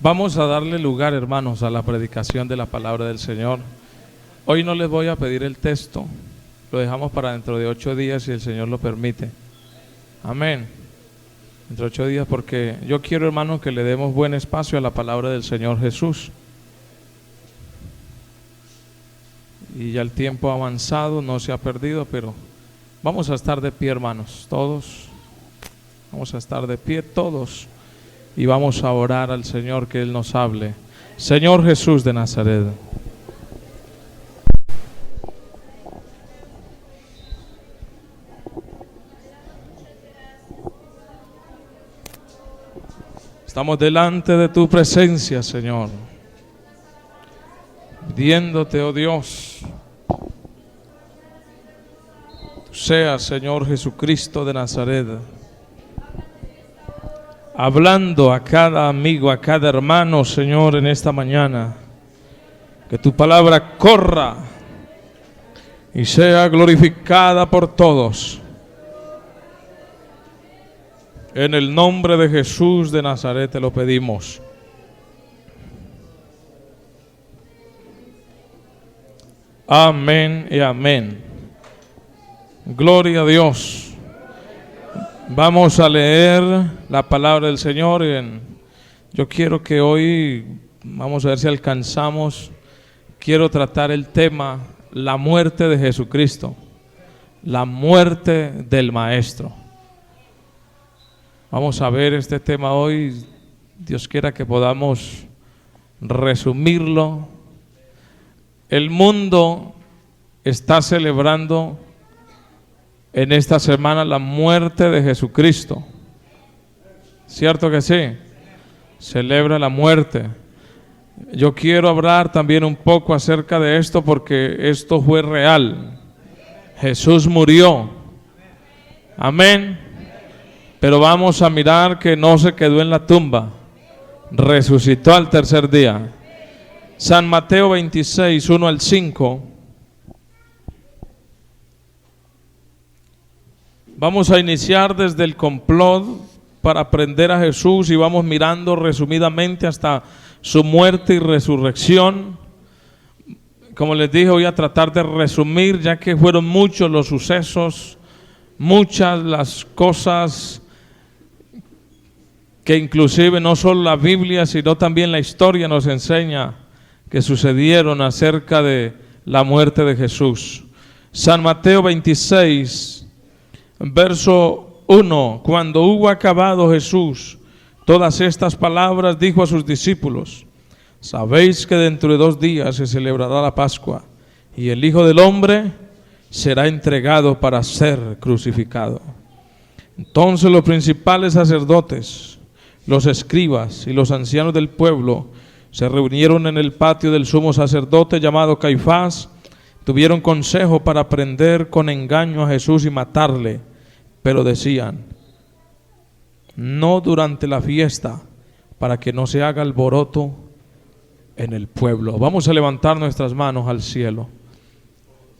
Vamos a darle lugar, hermanos, a la predicación de la palabra del Señor. Hoy no les voy a pedir el texto, lo dejamos para dentro de 8 días si el Señor lo permite. Amén. Dentro de 8 días, porque yo quiero, hermanos, que le demos buen espacio a la palabra del Señor Jesús. Y ya el tiempo ha avanzado, no se ha perdido, pero vamos a estar de pie, hermanos, todos. Vamos a estar de pie todos y vamos a orar al Señor que Él nos hable. Señor Jesús de Nazaret. Estamos delante de tu presencia, Señor, pidiéndote, oh Dios, tú seas, Señor Jesucristo de Nazaret, hablando a cada amigo, a cada hermano, Señor, en esta mañana. Que tu palabra corra y sea glorificada por todos. En el nombre de Jesús de Nazaret te lo pedimos. Amén y amén. Gloria a Dios. Vamos a leer la palabra del Señor. Yo quiero que hoy, vamos a ver si alcanzamos, quiero tratar el tema, la muerte de Jesucristo, la muerte del Maestro. Vamos a ver este tema hoy, Dios quiera que podamos resumirlo. El mundo está celebrando en esta semana la muerte de Jesucristo. ¿Cierto que sí? Celebra la muerte. Yo quiero hablar también un poco acerca de esto porque esto fue real. Jesús murió. Amén. Pero vamos a mirar que no se quedó en la tumba. Resucitó al tercer día. San Mateo 26, 1 al 5. Vamos a iniciar desde el complot para aprender a Jesús y vamos mirando resumidamente hasta su muerte y resurrección. Como les dije, voy a tratar de resumir, ya que fueron muchos los sucesos, muchas las cosas que inclusive no solo la Biblia, sino también la historia nos enseña que sucedieron acerca de la muerte de Jesús. San Mateo 26, verso 1. Cuando hubo acabado Jesús todas estas palabras, dijo a sus discípulos: sabéis que dentro de 2 días se celebrará la Pascua, y el Hijo del Hombre será entregado para ser crucificado. Entonces los principales sacerdotes, los escribas y los ancianos del pueblo se reunieron en el patio del sumo sacerdote llamado Caifás. Tuvieron consejo para prender con engaño a Jesús y matarle, pero decían: no durante la fiesta, para que no se haga alboroto en el pueblo. Vamos a levantar nuestras manos al cielo.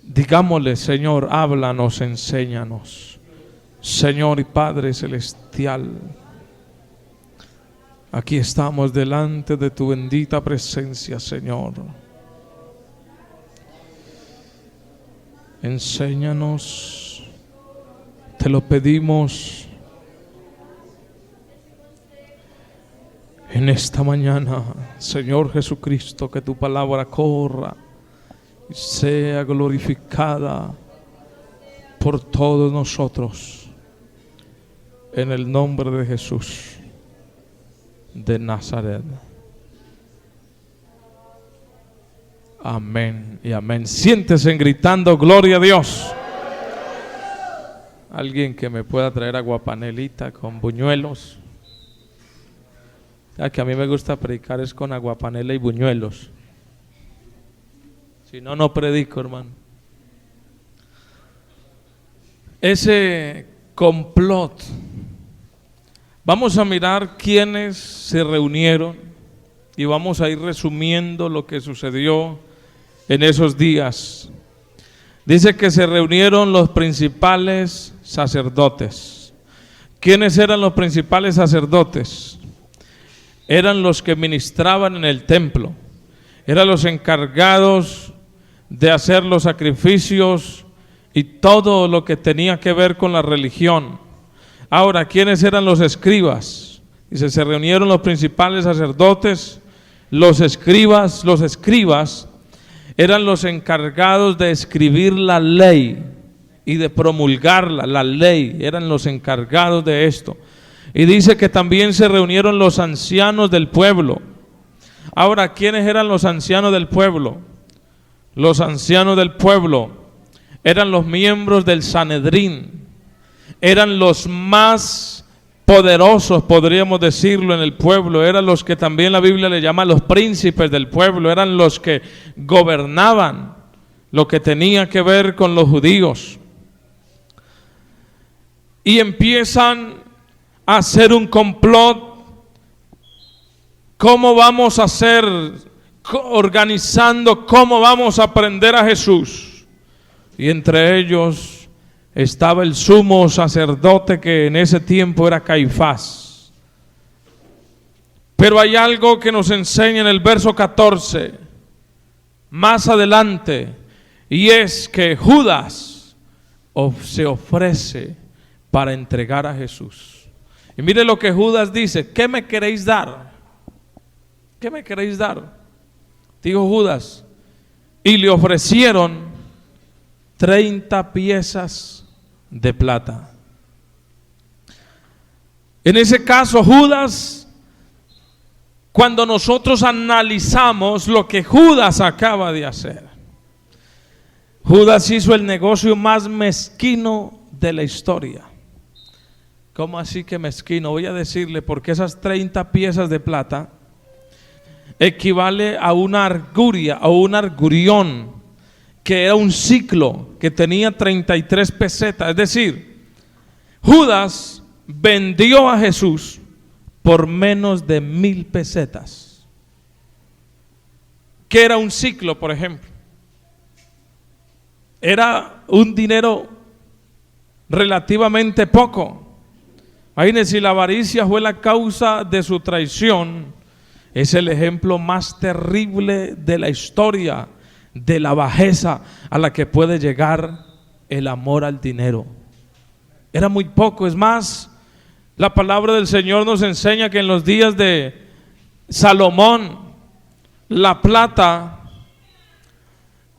Digámosle: Señor, háblanos, enséñanos. Señor y Padre celestial, aquí estamos delante de tu bendita presencia, Señor. Enséñanos, te lo pedimos en esta mañana, Señor Jesucristo, que tu palabra corra y sea glorificada por todos nosotros, en el nombre de Jesús de Nazaret. Amén y amén. Siéntese gritando gloria a Dios. Alguien que me pueda traer aguapanelita con buñuelos. Ya que a mí me gusta predicar es con aguapanela y buñuelos. Si no, no predico, hermano. Ese complot. Vamos a mirar quiénes se reunieron y vamos a ir resumiendo lo que sucedió en esos días. Dice que se reunieron los principales sacerdotes. ¿Quiénes eran los principales sacerdotes? eran los que ministraban en el templo, eran los encargados de hacer los sacrificios y todo lo que tenía que ver con la religión. Ahora, ¿quiénes eran los escribas? Dice, se reunieron los principales sacerdotes, los escribas. Los escribas eran los encargados de escribir la ley y de promulgarla. La ley, eran los encargados de esto. Y dice que también se reunieron los ancianos del pueblo. Ahora, ¿quiénes eran los ancianos del pueblo? Los ancianos del pueblo eran los miembros del Sanedrín, eran los más poderosos, podríamos decirlo, en el pueblo, eran los que también la Biblia le llama los príncipes del pueblo, eran los que gobernaban lo que tenía que ver con los judíos. Y empiezan a hacer un complot. ¿Cómo vamos a hacer? Organizando cómo vamos a prender a Jesús. Y entre ellos estaba el sumo sacerdote, que en ese tiempo era Caifás. Pero hay algo que nos enseña en el verso 14 más adelante, y es que Judas se ofrece para entregar a Jesús. Y mire lo que Judas dice: ¿qué me queréis dar? ¿Qué me queréis dar? Dijo Judas, y le ofrecieron 30 piezas de plata. En ese caso, Judas, cuando nosotros analizamos lo que Judas acaba de hacer, Judas hizo el negocio más mezquino de la historia. ¿Cómo así que mezquino? Voy a decirle, porque esas 30 piezas de plata equivale a una arguria o un argurión, que era un ciclo que tenía 33 pesetas. Es decir, Judas vendió a Jesús por menos de 1000 pesetas. ¿Qué era un ciclo, por ejemplo? Era un dinero relativamente poco. Imagínense, si la avaricia fue la causa de su traición, es el ejemplo más terrible de la historia de la bajeza a la que puede llegar el amor al dinero. Era muy poco. Es más, la palabra del Señor nos enseña que en los días de Salomón, la plata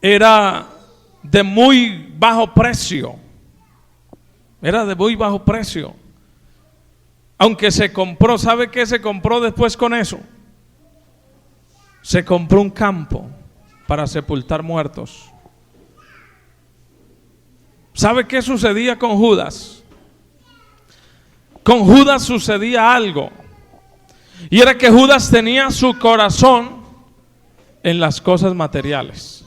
era de muy bajo precio. Era de muy bajo precio. Aunque se compró, ¿sabe qué se compró después con eso? Se compró un campo para sepultar muertos. ¿Sabe qué sucedía con Judas? Con Judas sucedía algo, y era que Judas tenía su corazón en las cosas materiales.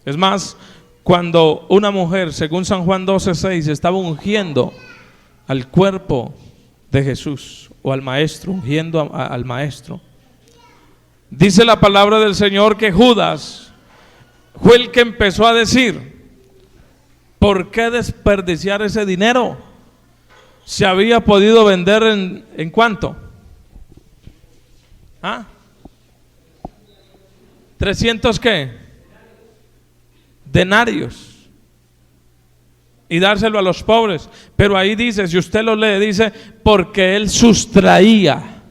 Es más, cuando una mujer, según San Juan 12:6, estaba ungiendo al cuerpo de Jesús, o al maestro, ungiendo al maestro, dice la palabra del Señor que Judas fue el que empezó a decir: ¿por qué desperdiciar ese dinero? Se había podido vender ¿en cuánto? 300 ¿qué? Denarios. Y dárselo a los pobres. Pero ahí dice, si usted lo lee, dice, porque él sustraía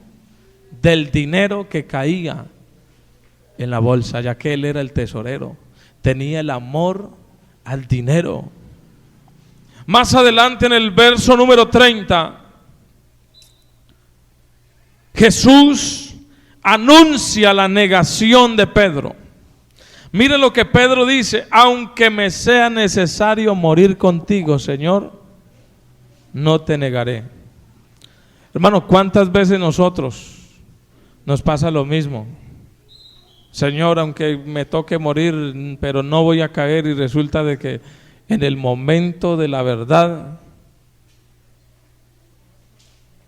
del dinero que caía en la bolsa, ya que él era el tesorero, tenía el amor al dinero. Más adelante, en el verso número 30, Jesús anuncia la negación de Pedro. Mire lo que Pedro dice: aunque me sea necesario morir contigo, Señor, no te negaré. Hermano, ¿cuántas veces nosotros nos pasa lo mismo? Señor, aunque me toque morir, pero no voy a caer, y resulta de que en el momento de la verdad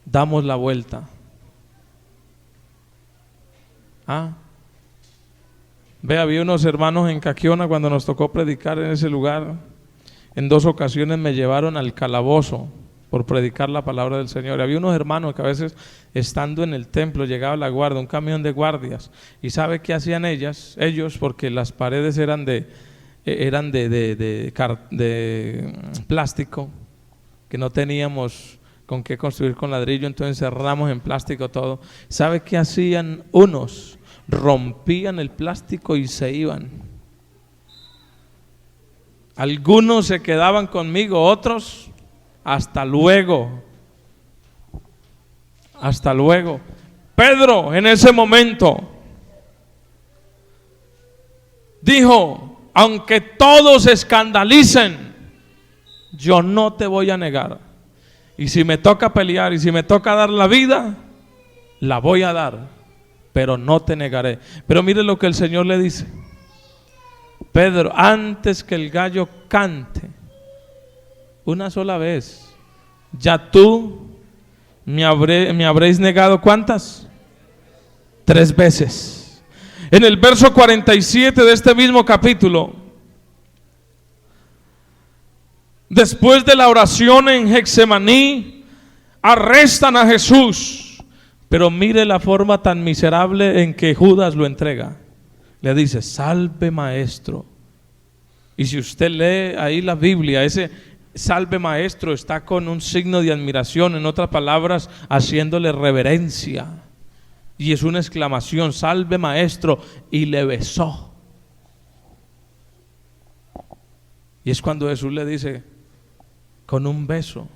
damos la vuelta. Ve, había unos hermanos en Caquiona cuando nos tocó predicar en ese lugar. En 2 ocasiones me llevaron al calabozo por predicar la palabra del Señor. Había unos hermanos que a veces, estando en el templo, llegaba la guardia, un camión de guardias, y ¿sabe qué hacían ellos? Porque las paredes eran de plástico, que no teníamos con qué construir con ladrillo, entonces cerramos en plástico todo. ¿Sabe qué hacían unos? Rompían el plástico y se iban. Algunos se quedaban conmigo, otros hasta luego. Hasta luego. Pedro en ese momento dijo: aunque todos se escandalicen, yo no te voy a negar. Y si me toca pelear y si me toca dar la vida, la voy a dar, pero no te negaré. Pero mire lo que el Señor le dice: Pedro, antes que el gallo cante una sola vez, ya tú me habréis negado, ¿cuántas? 3 veces. En el verso 47 de este mismo capítulo, después de la oración en Getsemaní, arrestan a Jesús, pero mire la forma tan miserable en que Judas lo entrega. Le dice: salve maestro. Y si usted lee ahí la Biblia, ese salve maestro está con un signo de admiración, en otras palabras, haciéndole reverencia. Y es una exclamación: salve maestro, y le besó. Y es cuando Jesús le dice: con un beso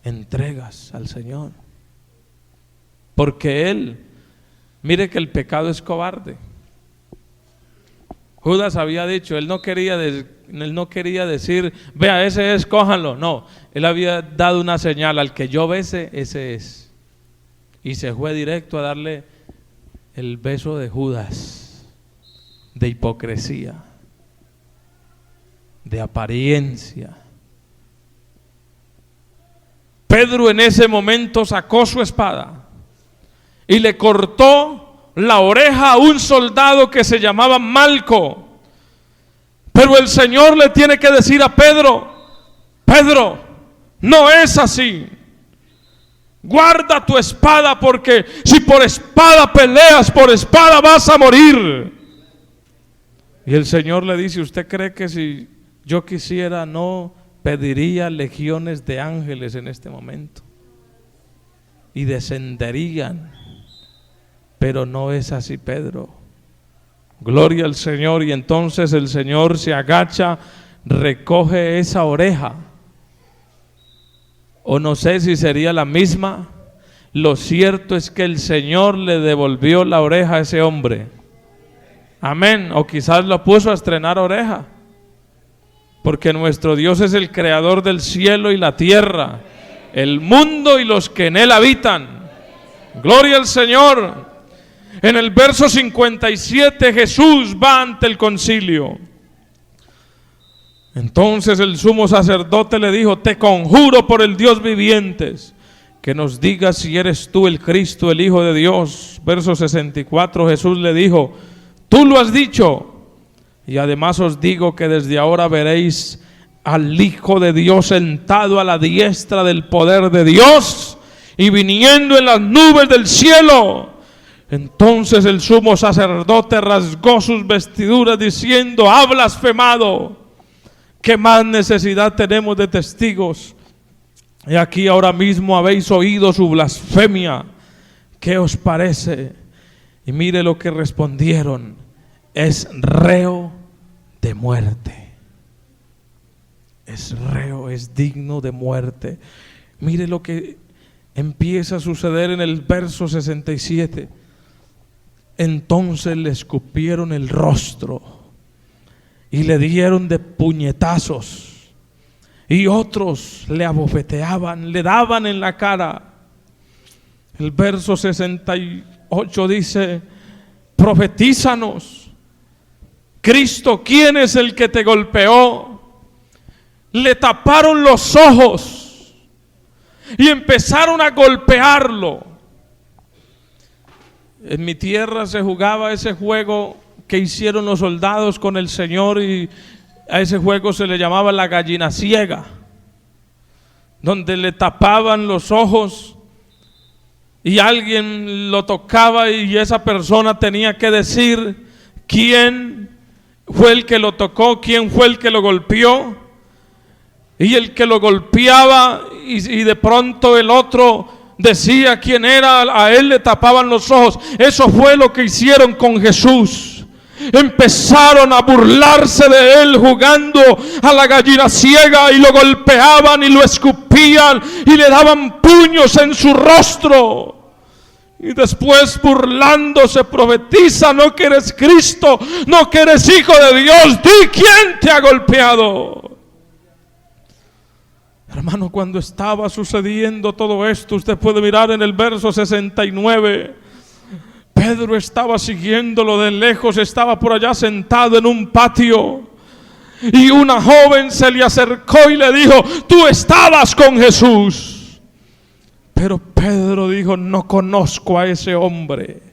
entregas al Señor. Porque Él, mire que el pecado es cobarde. Judas había dicho, él no quería decir, vea, ese es, cójanlo. No, él había dado una señal: al que yo bese, ese es. Y se fue directo a darle el beso de Judas, de hipocresía, de apariencia. Pedro en ese momento sacó su espada y le cortó la oreja a un soldado que se llamaba Malco. Pero el Señor le tiene que decir a Pedro: Pedro, no es así. Guarda tu espada, porque si por espada peleas, por espada vas a morir. Y el Señor le dice: ¿usted cree que si yo quisiera no pediría legiones de ángeles en este momento y descenderían? Pero no es así, Pedro. Gloria al Señor. Y entonces el Señor se agacha, recoge esa oreja, o no sé si sería la misma. Lo cierto es que el Señor le devolvió la oreja a ese hombre. Amén. O quizás lo puso a estrenar oreja, porque nuestro Dios es el creador del cielo y la tierra, el mundo y los que en él habitan. Gloria al Señor. En el verso 57 Jesús va ante el concilio. Entonces el sumo sacerdote le dijo: te conjuro por el Dios viviente, que nos digas si eres tú el Cristo, el Hijo de Dios. Verso 64, Jesús le dijo: tú lo has dicho, y además os digo que desde ahora veréis al Hijo de Dios sentado a la diestra del poder de Dios y viniendo en las nubes del cielo. Entonces el sumo sacerdote rasgó sus vestiduras diciendo: ha blasfemado. ¿Qué más necesidad tenemos de testigos? Y aquí ahora mismo habéis oído su blasfemia. ¿Qué os parece? Y mire lo que respondieron: es reo de muerte. Es reo, es digno de muerte. Mire lo que empieza a suceder en el verso 67. Entonces le escupieron el rostro y le dieron de puñetazos, y otros le abofeteaban, le daban en la cara. El verso 68 dice: profetízanos, Cristo, ¿quién es el que te golpeó? Le taparon los ojos y empezaron a golpearlo. En mi tierra se jugaba ese juego que hicieron los soldados con el Señor, y a ese juego se le llamaba la gallina ciega. donde le tapaban los ojos y alguien lo tocaba y esa persona tenía que decir quién fue el que lo tocó, quién fue el que lo golpeó. Y el que lo golpeaba y de pronto el otro decía quién era, a él le tapaban los ojos. Eso fue lo que hicieron con Jesús. Empezaron a burlarse de él jugando a la gallina ciega y lo golpeaban y lo escupían y le daban puños en su rostro. Y después burlándose profetiza: no que eres Cristo, no que eres Hijo de Dios, di quién te ha golpeado. Hermano, cuando estaba sucediendo todo esto, usted puede mirar en el verso 69. Pedro estaba siguiéndolo de lejos, estaba por allá sentado en un patio. Y una joven se le acercó y le dijo: tú estabas con Jesús. Pero Pedro dijo: no conozco a ese hombre.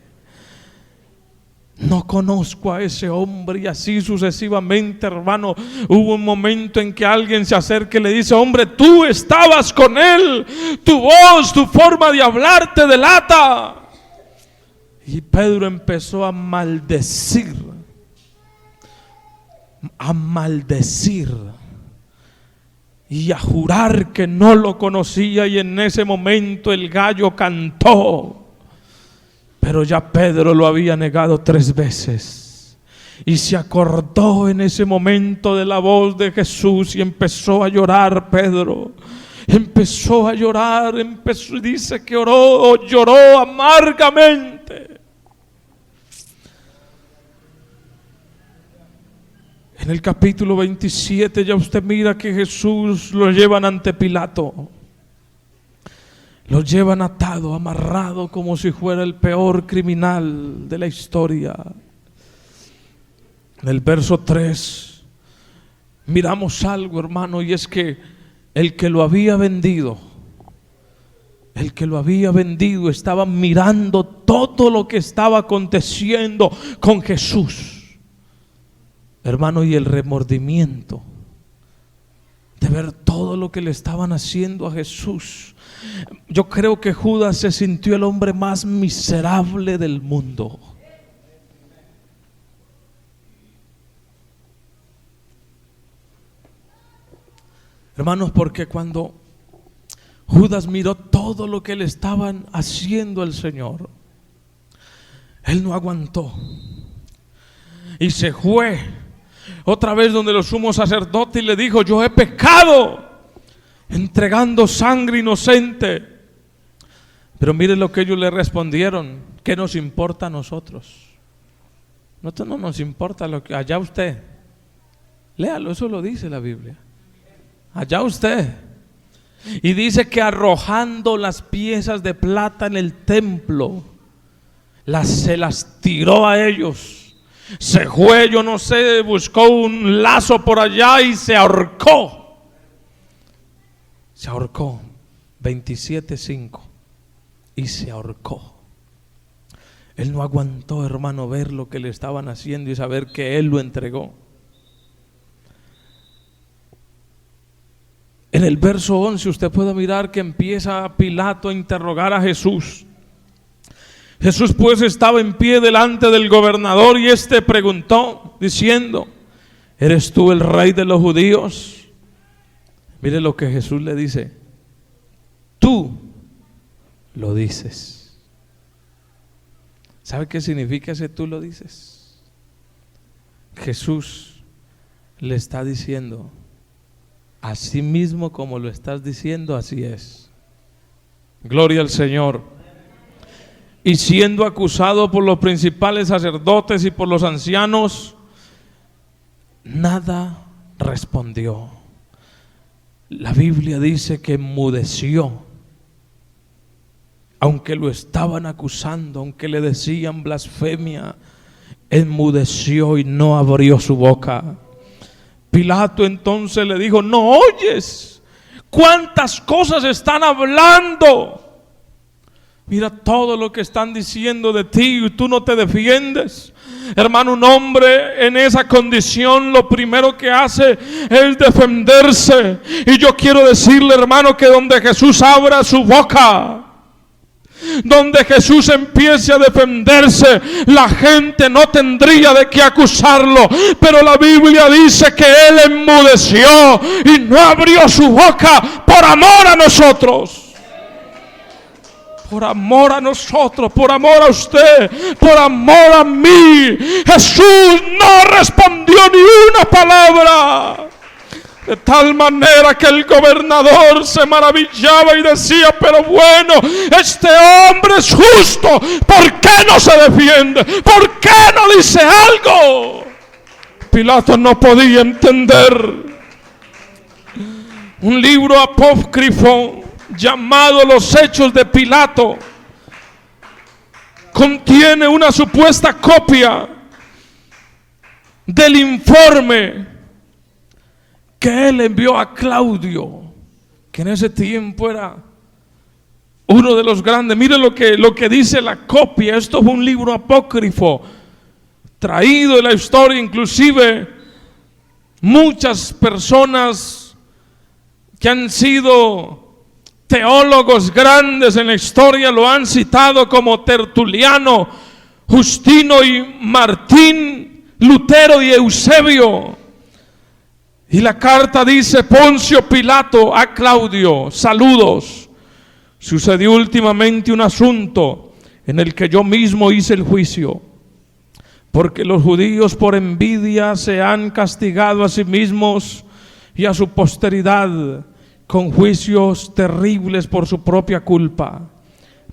No conozco a ese hombre. Y así sucesivamente, hermano. Hubo un momento en que alguien se acerca y le dice: hombre, tú estabas con él, tu voz, tu forma de hablar te delata. Y Pedro empezó a maldecir y a jurar que no lo conocía. Y en ese momento el gallo cantó. Pero ya Pedro lo había negado 3 veces. Y se acordó en ese momento de la voz de Jesús y empezó a llorar Pedro. Empezó a llorar, dice que lloró amargamente. En el capítulo 27 ya usted mira que Jesús lo llevan ante Pilato. Lo llevan atado, amarrado, como si fuera el peor criminal de la historia. En el verso 3 miramos algo, hermano, y es que el que lo había vendido estaba mirando todo lo que estaba aconteciendo con Jesús, hermano, y el remordimiento de ver todo lo que le estaban haciendo a Jesús. Yo creo que Judas se sintió el hombre más miserable del mundo. Hermanos, porque cuando Judas miró todo lo que le estaban haciendo al Señor, él no aguantó y se fue otra vez donde los sumos sacerdotes y le dijo: yo he pecado entregando sangre inocente. Pero mire lo que ellos le respondieron: ¿qué nos importa a nosotros? Nosotros no nos importa lo que allá usted. Léalo, eso lo dice la Biblia. Allá usted. Y dice que arrojando las piezas de plata en el templo, se las tiró a ellos. Se fue, yo no sé, buscó un lazo por allá y se ahorcó. Se ahorcó, 27:5, y se ahorcó. Él no aguantó, hermano, ver lo que le estaban haciendo y saber que él lo entregó. En el verso 11 usted puede mirar que empieza Pilato a interrogar a Jesús. Jesús pues estaba en pie delante del gobernador y éste preguntó diciendo: ¿eres tú el rey de los judíos? Mire lo que Jesús le dice: tú lo dices. ¿Sabe qué significa ese tú lo dices? Jesús le está diciendo: así mismo como lo estás diciendo, así es. Gloria al Señor. Y siendo acusado por los principales sacerdotes y por los ancianos, nada respondió. La Biblia dice que enmudeció. Aunque lo estaban acusando, aunque le decían blasfemia, enmudeció y no abrió su boca. Pilato entonces le dijo: ¿no oyes cuántas cosas están hablando? Mira todo lo que están diciendo de ti y tú no te defiendes. Hermano, un hombre en esa condición lo primero que hace es defenderse. Y yo quiero decirle, hermano, que donde Jesús abra su boca, donde Jesús empiece a defenderse, la gente no tendría de qué acusarlo. Pero la Biblia dice que Él enmudeció y no abrió su boca por amor a nosotros. Por amor a nosotros, por amor a usted, por amor a mí. Jesús no respondió ni una palabra. De tal manera que el gobernador se maravillaba y decía: pero bueno, este hombre es justo, ¿por qué no se defiende? ¿Por qué no dice algo? Pilato no podía entender. Un libro apócrifo llamado Los Hechos de Pilato contiene una supuesta copia del informe que él envió a Claudio, que en ese tiempo era uno de los grandes. Miren lo que dice la copia. Esto fue un libro apócrifo traído de la historia. Inclusive muchas personas que han sido teólogos grandes en la historia lo han citado, como Tertuliano, Justino y Martín, Lutero y Eusebio. Y la carta dice: Poncio Pilato a Claudio, saludos. Sucedió últimamente un asunto en el que yo mismo hice el juicio, porque los judíos por envidia se han castigado a sí mismos y a su posteridad con juicios terribles por su propia culpa.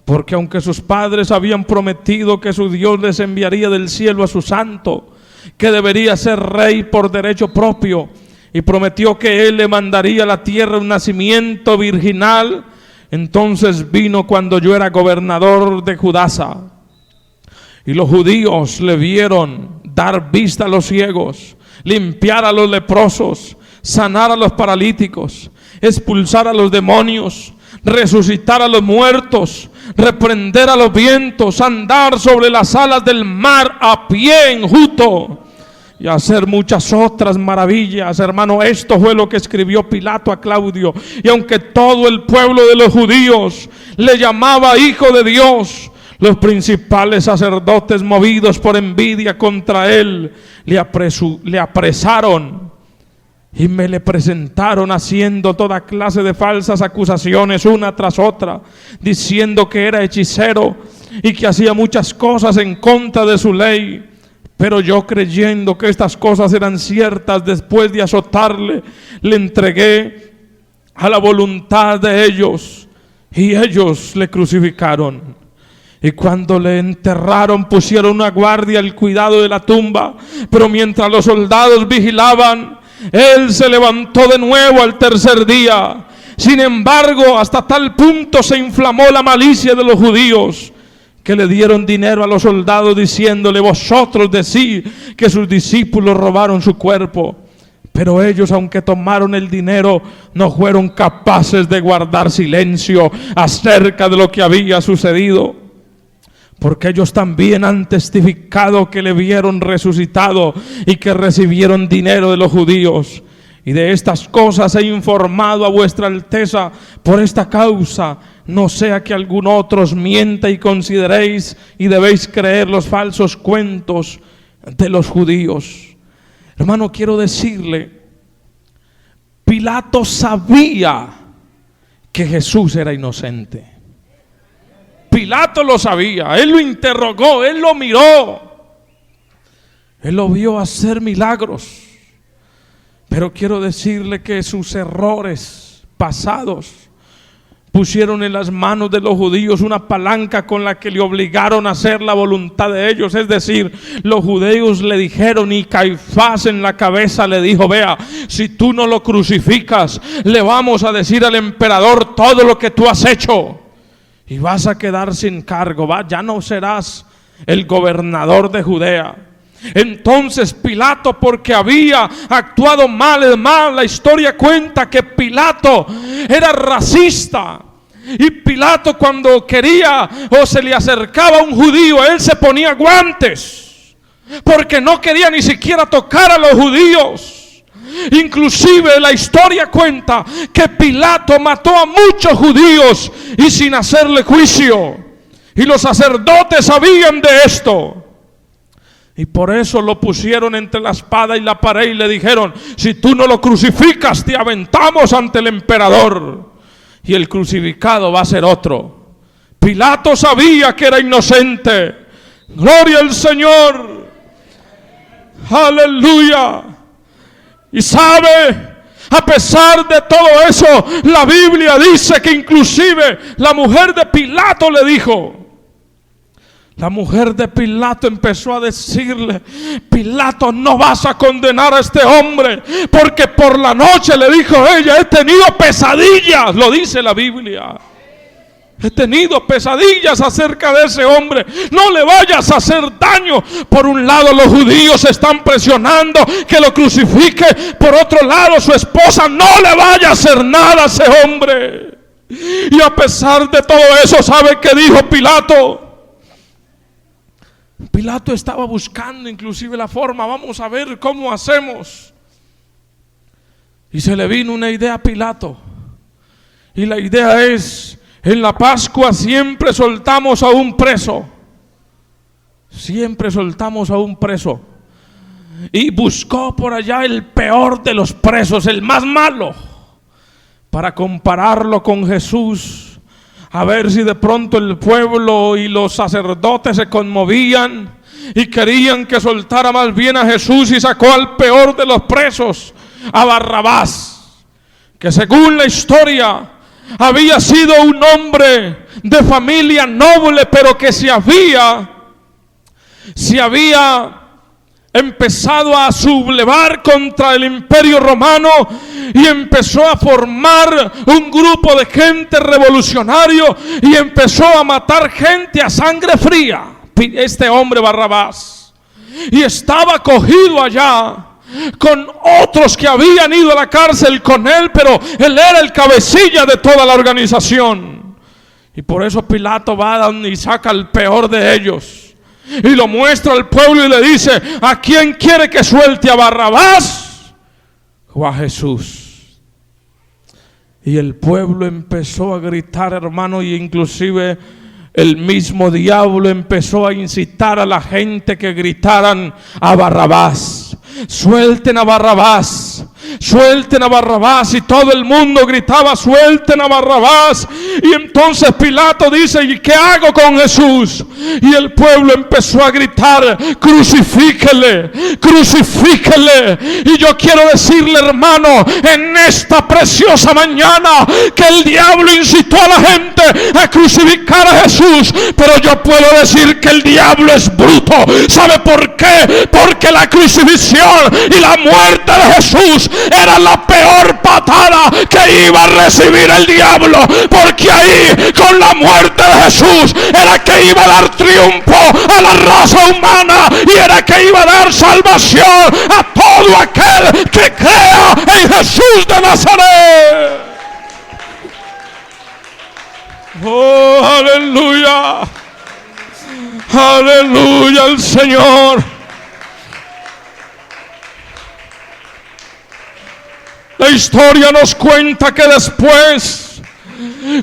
Porque aunque sus padres habían prometido que su Dios les enviaría del cielo a su santo, que debería ser rey por derecho propio, y prometió que él le mandaría a la tierra un nacimiento virginal, entonces vino cuando yo era gobernador de Judasa. Y los judíos le vieron dar vista a los ciegos, limpiar a los leprosos, sanar a los paralíticos, expulsar a los demonios, resucitar a los muertos, reprender a los vientos, andar sobre las alas del mar a pie enjuto y hacer muchas otras maravillas. Hermano, esto fue lo que escribió Pilato a Claudio. Y aunque todo el pueblo de los judíos le llamaba hijo de Dios, los principales sacerdotes, movidos por envidia contra él, le apresaron y me le presentaron haciendo toda clase de falsas acusaciones una tras otra, diciendo que era hechicero y que hacía muchas cosas en contra de su ley. Pero yo, creyendo que estas cosas eran ciertas, después de azotarle, le entregué a la voluntad de ellos, y ellos le crucificaron. Y cuando le enterraron, pusieron una guardia al cuidado de la tumba. Pero mientras los soldados vigilaban, él se levantó de nuevo al tercer día. Sin embargo, hasta tal punto se inflamó la malicia de los judíos, que le dieron dinero a los soldados diciéndole: vosotros decís que sus discípulos robaron su cuerpo. Pero ellos, aunque tomaron el dinero, no fueron capaces de guardar silencio acerca de lo que había sucedido, porque ellos también han testificado que le vieron resucitado y que recibieron dinero de los judíos. Y de estas cosas he informado a vuestra alteza. Por esta causa, no sea que algún otro os mienta y consideréis y debéis creer los falsos cuentos de los judíos. Hermano, quiero decirle, Pilato sabía que Jesús era inocente. Pilato lo sabía, él lo interrogó, él lo miró, él lo vio hacer milagros. Pero quiero decirle que sus errores pasados pusieron en las manos de los judíos una palanca con la que le obligaron a hacer la voluntad de ellos. Es decir, los judíos le dijeron, y Caifás en la cabeza le dijo: vea, si tú no lo crucificas, le vamos a decir al emperador todo lo que tú has hecho y vas a quedar sin cargo, ya no serás el gobernador de Judea. Entonces Pilato, porque había actuado mal, la historia cuenta que Pilato era racista. Y Pilato, cuando quería o se le acercaba a un judío, él se ponía guantes, porque no quería ni siquiera tocar a los judíos. Inclusive la historia cuenta que Pilato mató a muchos judíos y sin hacerle juicio. Y los sacerdotes sabían de esto. Y por eso lo pusieron entre la espada y la pared y le dijeron: si tú no lo crucificas, te aventamos ante el emperador. Y el crucificado va a ser otro. Pilato sabía que era inocente. Gloria al Señor. Aleluya. Y sabe, a pesar de todo eso, la Biblia dice que inclusive la mujer de Pilato le dijo, la mujer de Pilato empezó a decirle: Pilato, no vas a condenar a este hombre, porque por la noche, le dijo ella, he tenido pesadillas. Lo dice la Biblia. He tenido pesadillas acerca de ese hombre. No le vayas a hacer daño. Por un lado los judíos están presionando que lo crucifique. Por otro lado su esposa: no le vaya a hacer nada a ese hombre. Y a pesar de todo eso, ¿sabe qué dijo Pilato? Pilato estaba buscando inclusive la forma: vamos a ver cómo hacemos. Y se le vino una idea a Pilato. Y la idea es: en la Pascua siempre soltamos a un preso. Siempre soltamos a un preso. Y buscó por allá el peor de los presos, el más malo, para compararlo con Jesús. A ver si de pronto el pueblo y los sacerdotes se conmovían y querían que soltara más bien a Jesús, y sacó al peor de los presos, a Barrabás, que según la historia había sido un hombre de familia noble, pero que se había empezado a sublevar contra el imperio romano y empezó a formar un grupo de gente revolucionario y empezó a matar gente a sangre fría. Este hombre Barrabás, y estaba cogido allá con otros que habían ido a la cárcel con él, pero él era el cabecilla de toda la organización. Y por eso Pilato va y saca al peor de ellos y lo muestra al pueblo y le dice: ¿a quién quiere que suelte, a Barrabás o a Jesús? Y el pueblo empezó a gritar, hermano, y inclusive el mismo diablo empezó a incitar a la gente que gritaran: a Barrabás, suelten a Barrabás, suelten a Barrabás. Y todo el mundo gritaba: suelten a Barrabás. Y entonces Pilato dice: ¿y qué hago con Jesús? Y el pueblo empezó a gritar: crucifíquele, crucifíquele. Y yo quiero decirle, hermano, en esta preciosa mañana, que el diablo incitó a la gente a crucificar a Jesús, pero yo puedo decir que el diablo es bruto. ¿Sabe por qué? Porque la crucifixión y la muerte de Jesús era la peor patada que iba a recibir el diablo, porque ahí, con la muerte de Jesús, era que iba a dar triunfo a la raza humana, y era que iba a dar salvación a todo aquel que crea en Jesús de Nazaret. Oh, aleluya, aleluya al Señor. La historia nos cuenta que después,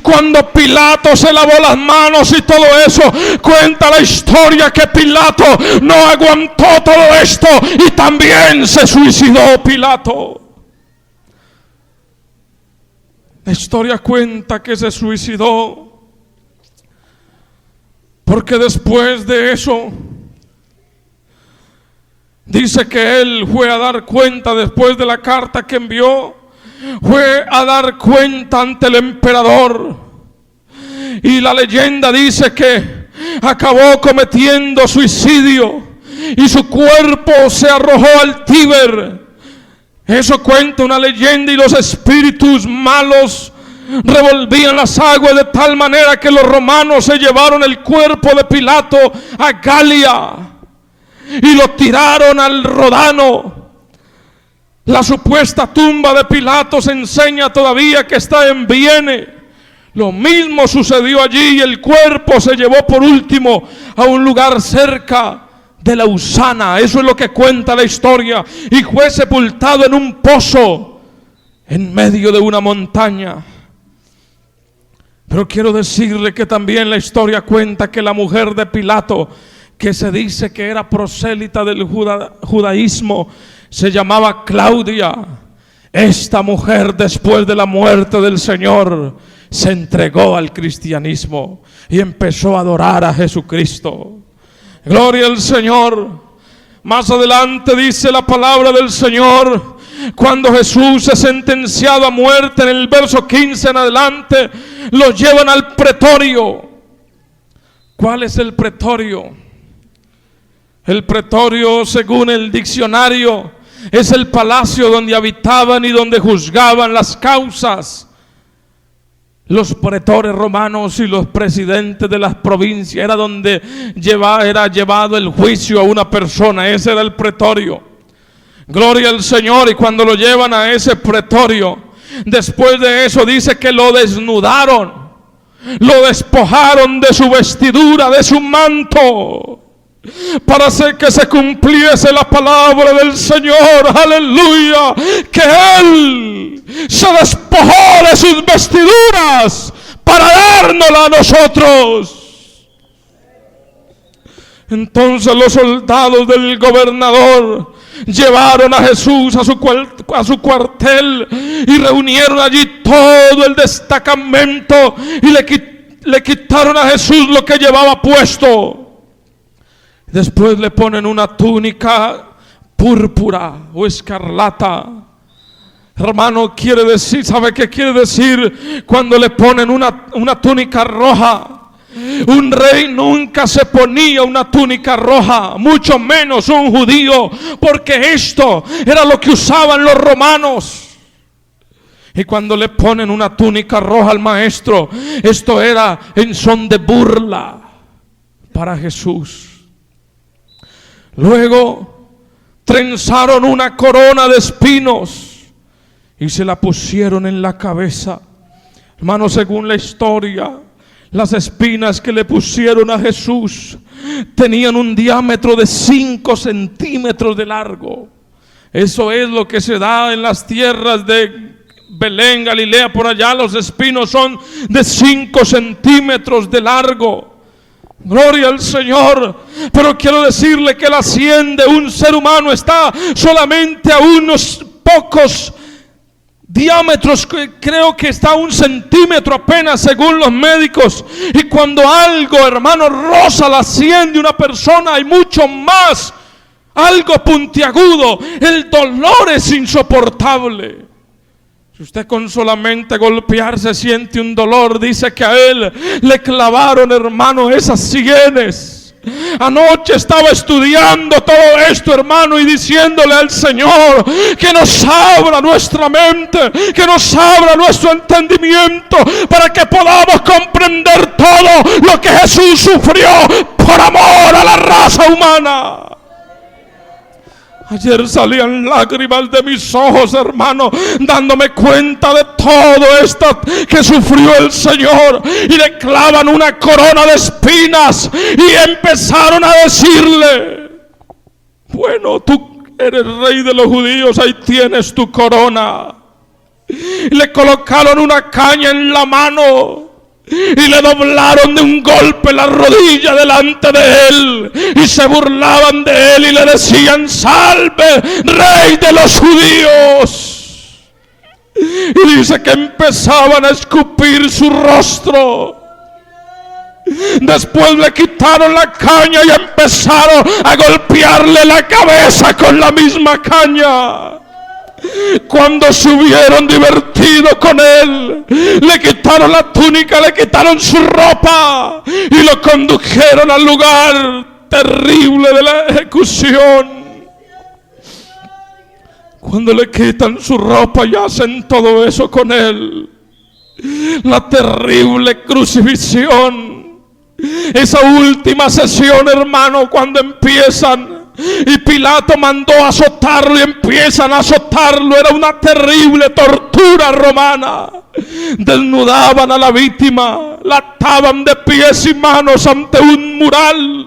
cuando Pilato se lavó las manos y todo eso, cuenta la historia que Pilato no aguantó todo esto y también se suicidó Pilato. La historia cuenta que se suicidó porque después de eso, dice que él fue a dar cuenta, después de la carta que envió, fue a dar cuenta ante el emperador. Y la leyenda dice que acabó cometiendo suicidio y su cuerpo se arrojó al Tíber. Eso cuenta una leyenda, y los espíritus malos revolvían las aguas de tal manera que los romanos se llevaron el cuerpo de Pilato a Galia y lo tiraron al Ródano. La supuesta tumba de Pilato se enseña todavía que está en Vienne. Lo mismo sucedió allí y el cuerpo se llevó por último a un lugar cerca de Lausana. Eso es lo que cuenta la historia. Y fue sepultado en un pozo en medio de una montaña. Pero quiero decirle que también la historia cuenta que la mujer de Pilato, que se dice que era prosélita del judaísmo, se llamaba Claudia. Esta mujer, después de la muerte del Señor, se entregó al cristianismo y empezó a adorar a Jesucristo. Gloria al Señor. Más adelante dice la palabra del Señor, cuando Jesús es sentenciado a muerte, en el verso 15 en adelante, lo llevan al pretorio. ¿Cuál es el pretorio? El pretorio, según el diccionario, es el palacio donde habitaban y donde juzgaban las causas los pretores romanos y los presidentes de las provincias. Era donde era llevado el juicio a una persona. Ese era el pretorio. Gloria al Señor. Y cuando lo llevan a ese pretorio, después de eso dice que lo desnudaron, lo despojaron de su vestidura, de su manto, para hacer que se cumpliese la palabra del Señor. Aleluya. Que Él se despojó de sus vestiduras para dárnosla a nosotros. Entonces los soldados del gobernador llevaron a Jesús a su cuartel y reunieron allí todo el destacamento y le quitaron a Jesús lo que llevaba puesto. Después le ponen una túnica púrpura o escarlata. Hermano, quiere decir, ¿sabe qué quiere decir cuando le ponen una túnica roja? Un rey nunca se ponía una túnica roja, mucho menos un judío, porque esto era lo que usaban los romanos. Y cuando le ponen una túnica roja al maestro, esto era en son de burla para Jesús. Luego trenzaron una corona de espinos y se la pusieron en la cabeza. Hermano, según la historia, las espinas que le pusieron a Jesús tenían un diámetro de 5 centímetros de largo. Eso es lo que se da en las tierras de Belén, Galilea, por allá. Los espinos son de 5 centímetros de largo. Gloria al Señor. Pero quiero decirle que la sien de un ser humano está solamente a unos pocos diámetros, creo que está a 1 centímetro apenas según los médicos. Y cuando algo, hermano, roza la sien de una persona, hay mucho más, algo puntiagudo, el dolor es insoportable. Si usted con solamente golpearse siente un dolor, dice que a él le clavaron, hermano, esas sienes. Anoche estaba estudiando todo esto, hermano, y diciéndole al Señor que nos abra nuestra mente, que nos abra nuestro entendimiento, para que podamos comprender todo lo que Jesús sufrió por amor a la raza humana. Ayer salían lágrimas de mis ojos, hermano, dándome cuenta de todo esto que sufrió el Señor. Y le clavan una corona de espinas y empezaron a decirle: bueno, tú eres rey de los judíos, ahí tienes tu corona. Y le colocaron una caña en la mano y le doblaron de un golpe la rodilla delante de él, y se burlaban de él y le decían: salve, rey de los judíos. Y dice que empezaban a escupir su rostro. Después le quitaron la caña y empezaron a golpearle la cabeza con la misma caña. Cuando se hubieron divertido con él, le quitaron la túnica, le quitaron su ropa y lo condujeron al lugar terrible de la ejecución. Cuando le quitan su ropa y hacen todo eso con él, la terrible crucifixión, esa última sesión, hermano, cuando empiezan Y Pilato mandó azotarlo y empiezan a azotarlo. Era una terrible tortura romana. Desnudaban a la víctima, la ataban de pies y manos ante un mural.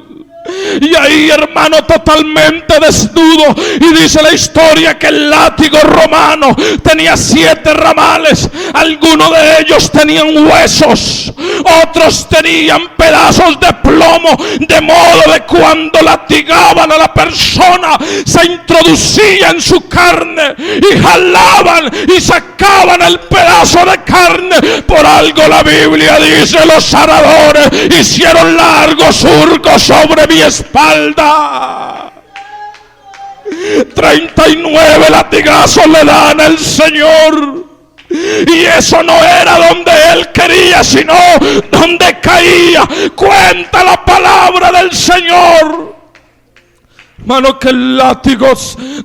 Y ahí, hermano, totalmente desnudo. Y dice la historia que el látigo romano tenía 7 ramales. Algunos de ellos tenían huesos, otros tenían pedazos de plomo, de modo de cuando latigaban a la persona, se introducía en su carne y jalaban y sacaban el pedazo de carne. Por algo la Biblia dice: los aradores hicieron largos surcos sobre mi espalda. 39 latigazos le dan al Señor. Y eso no era donde él quería, sino donde caía. Cuenta la palabra del Señor, hermano, que el látigo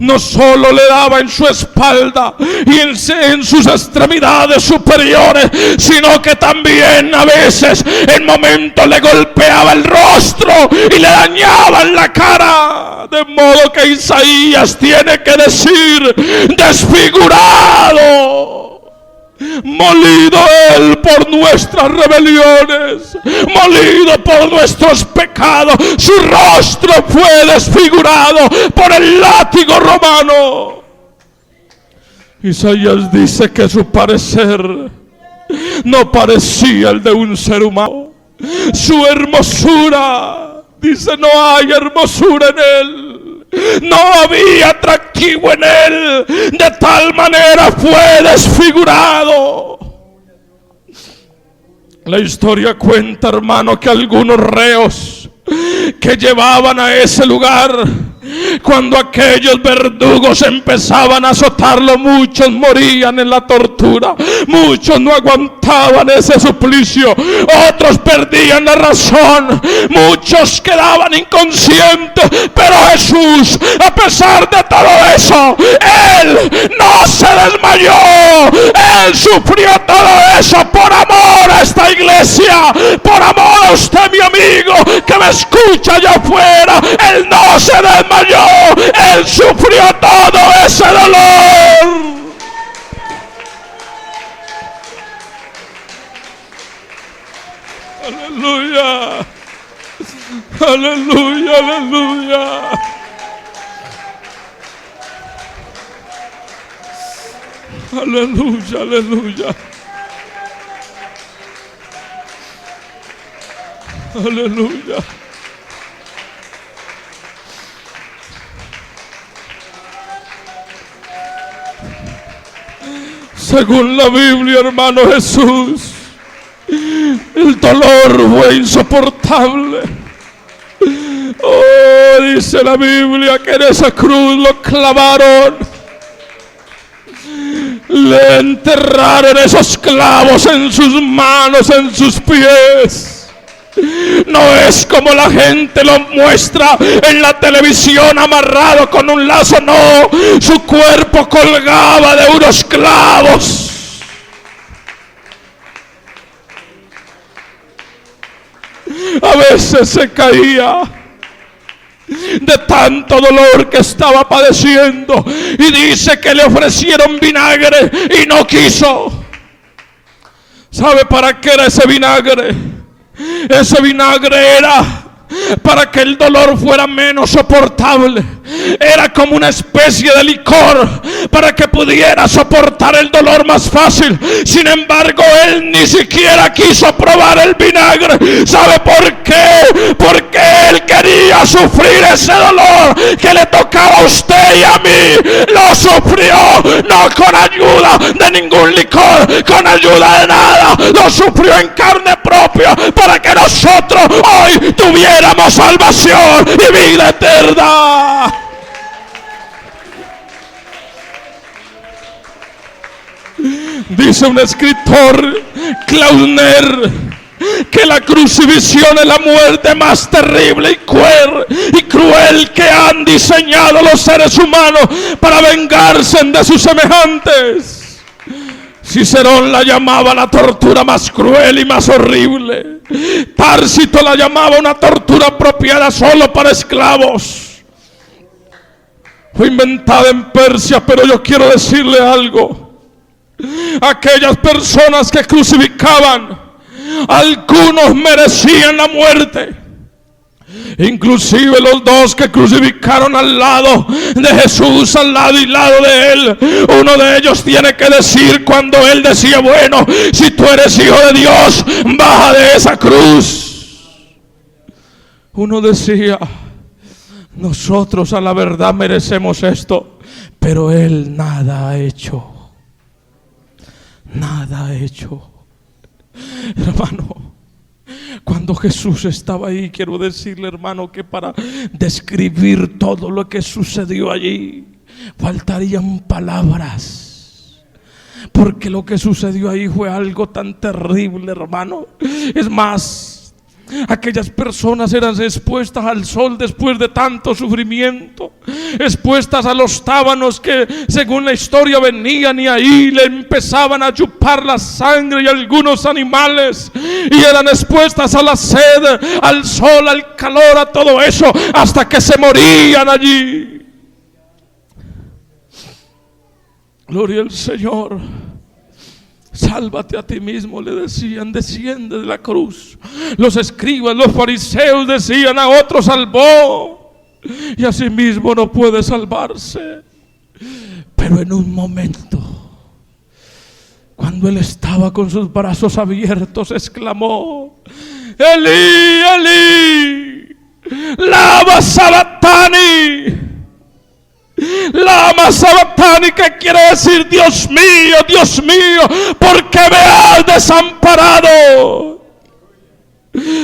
no solo le daba en su espalda y en sus extremidades superiores, sino que también a veces en momentos le golpeaba el rostro y le dañaban la cara. De modo que Isaías tiene que decir: desfigurado, molido él por nuestras rebeliones, molido por nuestros pecados, su rostro fue desfigurado por el látigo romano. Isaías dice que su parecer no parecía el de un ser humano. Su hermosura, dice, no hay hermosura en él. No había atractivo en él, de tal manera fue desfigurado. La historia cuenta, hermano, que algunos reos que llevaban a ese lugar, cuando aquellos verdugos empezaban a azotarlo, muchos morían en la tortura, muchos no aguantaban ese suplicio, otros perdían la razón, muchos quedaban inconscientes. Pero Jesús, a pesar de todo eso, él no se desmayó, él sufrió todo eso por amor a esta iglesia, por amor a usted, mi amigo, que me escucha allá afuera. Él no se desmayó, él sufrió todo ese dolor. Aleluya, aleluya, aleluya. Aleluya, aleluya. Aleluya. Según la Biblia, hermano, Jesús, el dolor fue insoportable. Oh, dice la Biblia que en esa cruz lo clavaron, le enterraron esos clavos en sus manos, en sus pies. No es como la gente lo muestra en la televisión, amarrado con un lazo. No, su cuerpo colgaba de unos clavos. A veces se caía de tanto dolor que estaba padeciendo, y dice que le ofrecieron vinagre y no quiso. ¿Sabe para qué era ese vinagre? Ese vinagre era para que el dolor fuera menos soportable. Era como una especie de licor para que pudiera soportar el dolor más fácil. Sin embargo, él ni siquiera quiso probar el vinagre. ¿Sabe por qué? Porque él quería sufrir ese dolor que le tocaba a usted y a mí. Lo sufrió no con ayuda de ningún licor, con ayuda de nada. Lo sufrió en carne propia para que nosotros hoy tuviéramos salvación y vida eterna. Dice un escritor, Clausner, que la crucifixión es la muerte más terrible y cruel que han diseñado los seres humanos para vengarse de sus semejantes. Cicerón la llamaba la tortura más cruel y más horrible. Tácito la llamaba una tortura apropiada solo para esclavos. fue inventada en Persia, pero yo quiero decirle algo. Aquellas personas que crucificaban, algunos merecían la muerte. Inclusive los dos que crucificaron al lado de Jesús, al lado y lado de él, uno de ellos tiene que decir cuando él decía: bueno, si tú eres hijo de Dios, baja de esa cruz. Uno decía: nosotros a la verdad merecemos esto, pero él nada ha hecho. Nada ha hecho. Hermano, cuando Jesús estaba ahí, quiero decirle, hermano, que para describir todo lo que sucedió allí faltarían palabras, porque lo que sucedió ahí fue algo tan terrible, hermano. Es más, aquellas personas eran expuestas al sol después de tanto sufrimiento, expuestas a los tábanos que según la historia venían y ahí le empezaban a chupar la sangre y algunos animales, y eran expuestas a la sed, al sol, al calor, a todo eso, hasta que se morían allí. Gloria al Señor. Sálvate a ti mismo, le decían, desciende de la cruz. Los escribas, los fariseos decían: a otro salvó y a sí mismo no puede salvarse. Pero en un momento, cuando él estaba con sus brazos abiertos, exclamó: Elí, Elí, lama sabactani. Lama sabactani, que quiere decir: Dios mío, ¿por qué me has desamparado?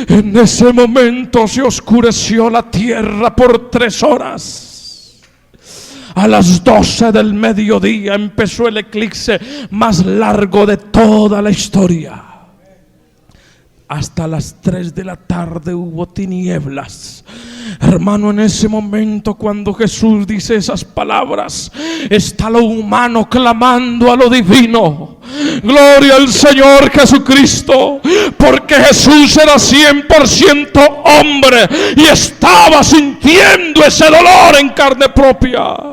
En ese momento se oscureció la tierra por 3 horas. A las 12 del mediodía empezó el eclipse más largo de toda la historia. Hasta las 3 de la tarde hubo tinieblas. Hermano, en ese momento cuando Jesús dice esas palabras, está lo humano clamando a lo divino. Gloria al Señor Jesucristo, porque Jesús era 100% hombre y estaba sintiendo ese dolor en carne propia.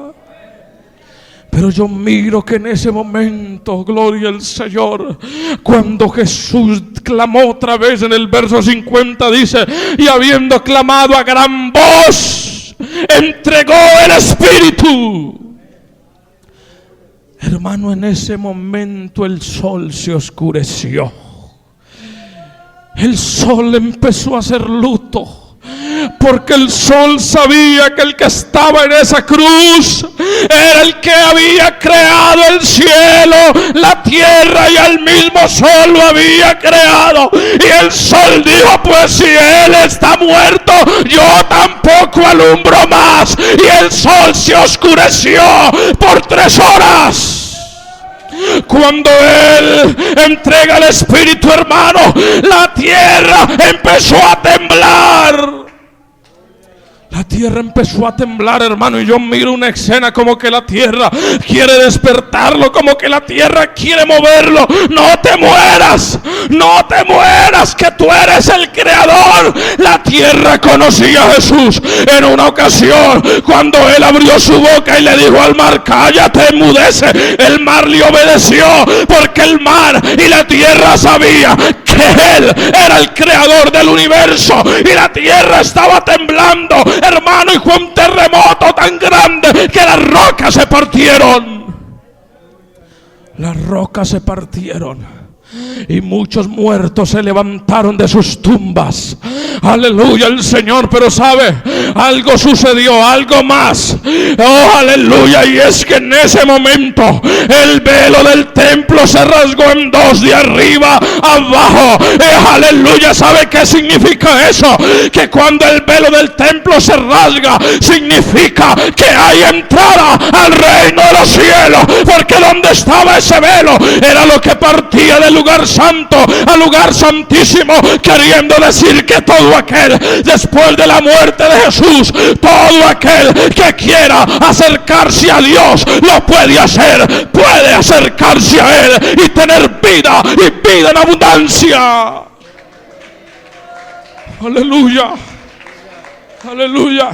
Pero yo miro que en ese momento, gloria al Señor, cuando Jesús clamó otra vez en el verso 50, dice: y habiendo clamado a gran voz, entregó el Espíritu. Hermano, en ese momento el sol se oscureció. El sol empezó a hacer luto. Porque el sol sabía que el que estaba en esa cruz era el que había creado el cielo, la tierra, y al mismo sol lo había creado. Y el sol dijo: pues si él está muerto, yo tampoco alumbro más. Y el sol se oscureció por 3 horas. Cuando él entrega el Espíritu, hermano, la tierra empezó a temblar. La tierra empezó a temblar, hermano, y yo miro una escena como que la tierra quiere despertarlo, como que la tierra quiere moverlo. No te mueras, no te mueras, que tú eres el creador. La tierra conocía a Jesús en una ocasión cuando él abrió su boca y le dijo al mar: cállate, enmudece. El mar le obedeció, porque el mar y la tierra sabía que él era el creador del universo, y la tierra estaba temblando, hermano, y fue un terremoto tan grande que las rocas se partieron. Las rocas se partieron. Y muchos muertos se levantaron de sus tumbas. Aleluya al Señor. Pero sabe, algo sucedió, algo más. Oh, aleluya. Y es que en ese momento el velo del templo se rasgó en 2, de arriba abajo. Aleluya. ¿Sabe qué significa eso? Que cuando el velo del templo se rasga, significa que hay entrada al reino de los cielos. Porque donde estaba ese velo era lo que partía del lugar santo al lugar santísimo, queriendo decir que todo aquel, después de la muerte de Jesús, todo aquel que quiera acercarse a Dios lo puede hacer, puede acercarse a Él y tener vida, y vida en abundancia. Aleluya, aleluya.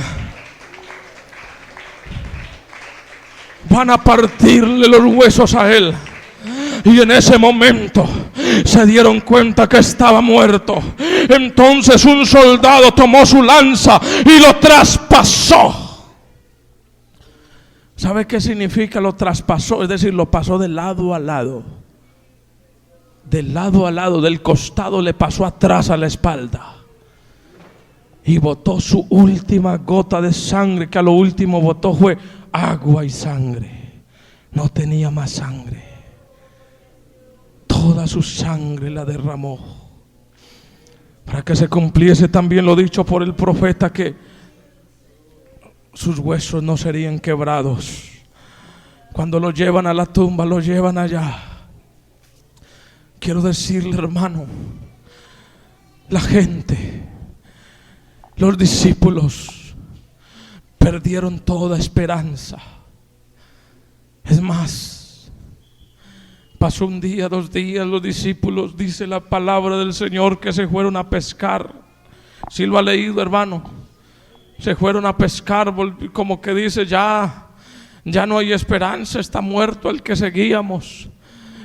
van a partirle los huesos a él. Y en ese momento se dieron cuenta que estaba muerto. Entonces un soldado tomó su lanza y lo traspasó. ¿Sabe qué significa lo traspasó? Es decir, lo pasó de lado a lado. De lado a lado, del costado le pasó atrás a la espalda. Y botó su última gota de sangre, que a lo último botó fue agua y sangre. No tenía más sangre. Toda su sangre la derramó. Para que se cumpliese también lo dicho por el profeta, que sus huesos no serían quebrados. Cuando lo llevan a la tumba, lo llevan allá. Quiero decirle, hermano, la gente, los discípulos perdieron toda esperanza. Es más, pasó un día, 2 días, los discípulos, dice la palabra del Señor, que se fueron a pescar. Si lo ha leído, hermano, se fueron a pescar, como que dice, ya no hay esperanza, está muerto el que seguíamos.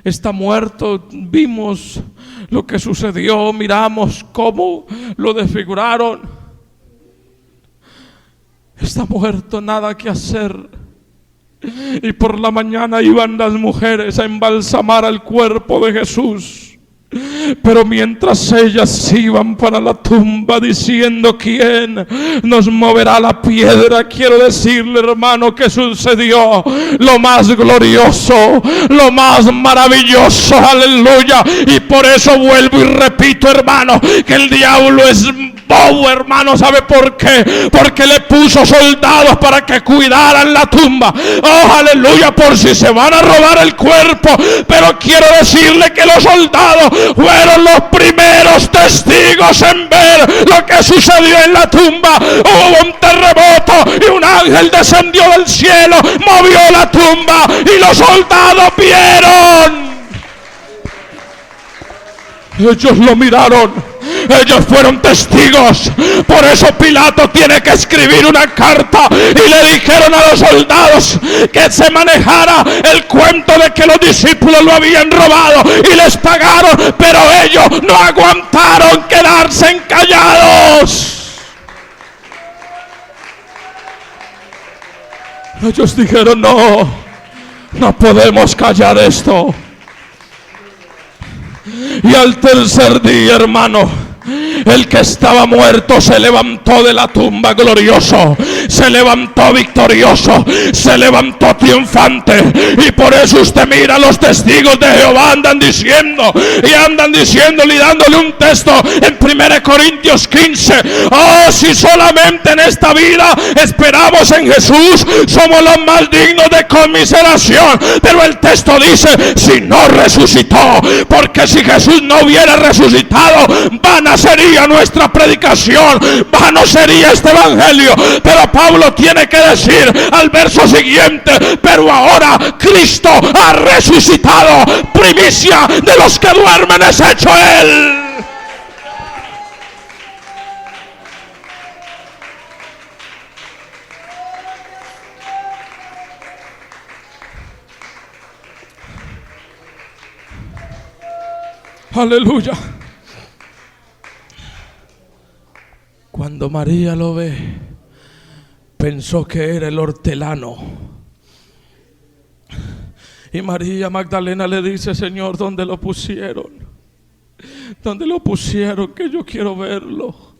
Está muerto, vimos lo que sucedió, miramos cómo lo desfiguraron. Está muerto, nada que hacer. Y por la mañana iban las mujeres a embalsamar al cuerpo de Jesús. Pero mientras ellas iban para la tumba diciendo, ¿quién nos moverá la piedra? Quiero decirle, hermano, que sucedió lo más glorioso, lo más maravilloso, aleluya. Y por eso vuelvo y repito, hermano, que el diablo es bobo, hermano. ¿Sabe por qué? Porque le puso soldados para que cuidaran la tumba. Oh, aleluya, por si se van a robar el cuerpo. Pero quiero decirle que los soldados fueron los primeros testigos en ver lo que sucedió en la tumba. Hubo un terremoto y un ángel descendió del cielo, movió la tumba y los soldados vieron. Ellos lo miraron, ellos fueron testigos. Por eso Pilato tiene que escribir una carta y le dijeron a los soldados que se manejara el cuento de que los discípulos lo habían robado y les pagaron, pero ellos no aguantaron quedarse callados. Ellos dijeron, no podemos callar esto. Y al tercer día, hermano, el que estaba muerto se levantó de la tumba glorioso, se levantó victorioso, se levantó triunfante. Y por eso usted mira, los testigos de Jehová andan diciendo y dándole un texto en 1 Corintios 15. Oh, si solamente en esta vida esperamos en Jesús, somos los más dignos de conmiseración. Pero el texto dice, si no resucitó, porque si Jesús no hubiera resucitado, vana sería nuestra predicación, vano sería este evangelio. Pero Pablo tiene que decir al verso siguiente, pero ahora Cristo ha resucitado, primicia de los que duermen es hecho Él. Aleluya. Cuando María lo ve, pensó que era el hortelano. Y María Magdalena le dice, Señor, ¿dónde lo pusieron? ¿Dónde lo pusieron? Que yo quiero verlo.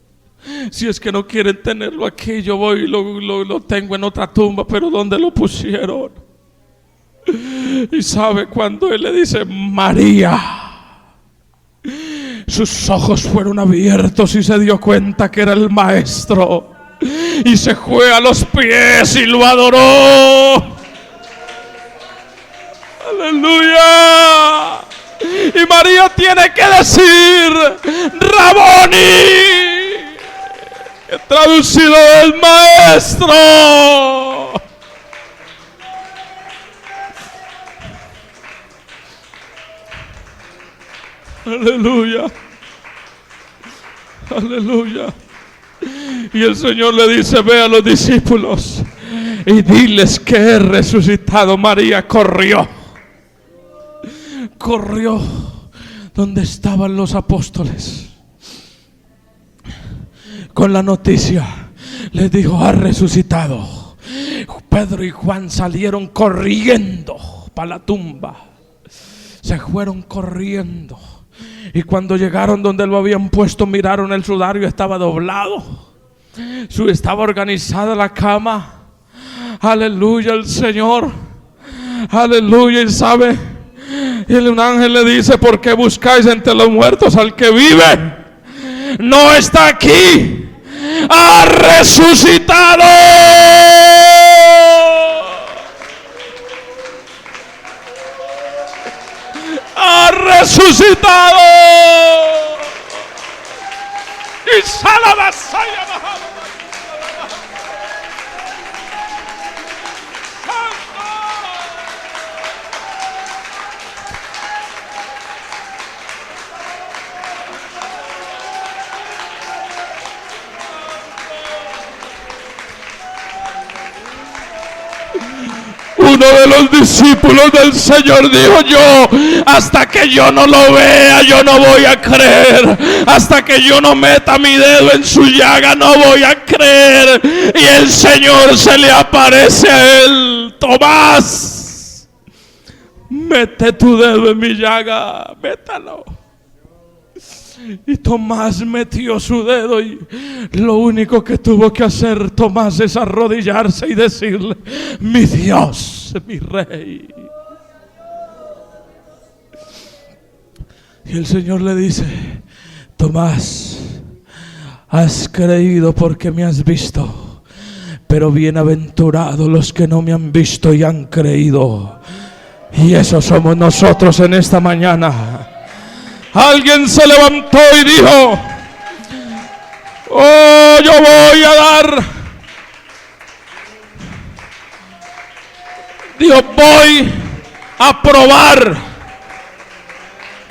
Si es que no quieren tenerlo aquí, yo voy y lo tengo en otra tumba, pero ¿dónde lo pusieron? Y sabe, cuando él le dice, María, sus ojos fueron abiertos y se dio cuenta que era el maestro. Y se fue a los pies y lo adoró. Aleluya. Y María tiene que decir, Raboni, que traducido el maestro. Aleluya. Aleluya. Y el Señor le dice, ve a los discípulos y diles que he resucitado. María corrió donde estaban los apóstoles con la noticia. Les dijo: ha resucitado. Pedro y Juan salieron corriendo para la tumba. Se fueron corriendo. Y cuando llegaron donde lo habían puesto, miraron el sudario, estaba doblado. Estaba organizada la cama. Aleluya el Señor. Aleluya. Y sabe, y un ángel le dice: ¿por qué buscáis entre los muertos al que vive? No está aquí, ha resucitado. Ha resucitado. Y Salabasaya bajaba. Uno de los discípulos del Señor dijo: yo, hasta que yo no lo vea, yo no voy a creer. Hasta que yo no meta mi dedo en su llaga, no voy a creer. Y el Señor se le aparece a él: Tomás, mete tu dedo en mi llaga, métalo. Y Tomás metió su dedo, y lo único que tuvo que hacer Tomás es arrodillarse y decirle: mi Dios, mi Rey. Y el Señor le dice: Tomás, has creído porque me has visto, pero bienaventurados los que no me han visto y han creído. Y eso somos nosotros en esta mañana. Alguien se levantó y dijo: oh, yo voy a dar. Dijo: voy a probar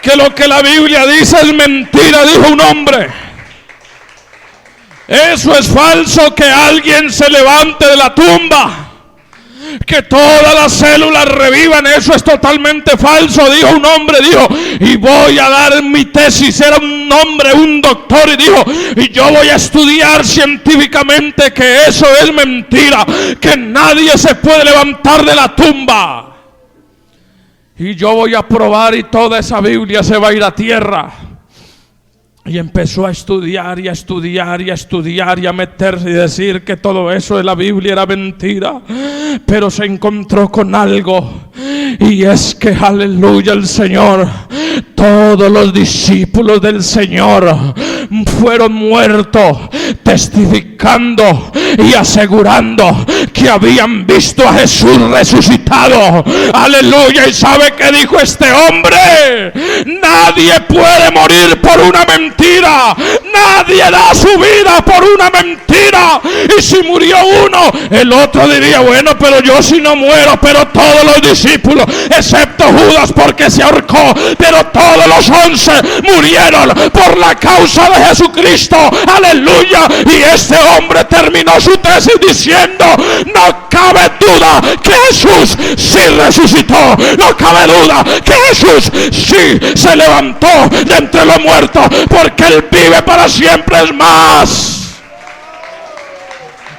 que lo que la Biblia dice es mentira. Dijo un hombre: eso es falso, que alguien se levante de la tumba, que todas las células revivan. Eso es totalmente falso. Dijo un hombre, dijo: y voy a dar mi tesis. Era un hombre, un doctor, y dijo: y yo voy a estudiar científicamente que eso es mentira, que nadie se puede levantar de la tumba. Y yo voy a probar, y toda esa Biblia se va a ir a tierra. Y empezó a estudiar y a estudiar y a estudiar y a meterse y decir que todo eso de la Biblia era mentira. Pero se encontró con algo, y es que, aleluya, el Señor, todos los discípulos del Señor fueron muertos testificando y asegurando que habían visto a Jesús resucitado. Aleluya. ¿Y sabe qué dijo este hombre? Nadie puede morir por una mentira. Nadie da su vida por una mentira. Y si murió uno, el otro diría: bueno, pero yo si no muero. Pero todos los discípulos, excepto Judas porque se ahorcó, pero todos los 11 murieron por la causa de Jesucristo. Aleluya. Y este hombre terminó su tesis diciendo: no cabe duda que Jesús sí resucitó. No cabe duda que Jesús sí se levantó de entre los muertos, porque Él vive para siempre. Es más,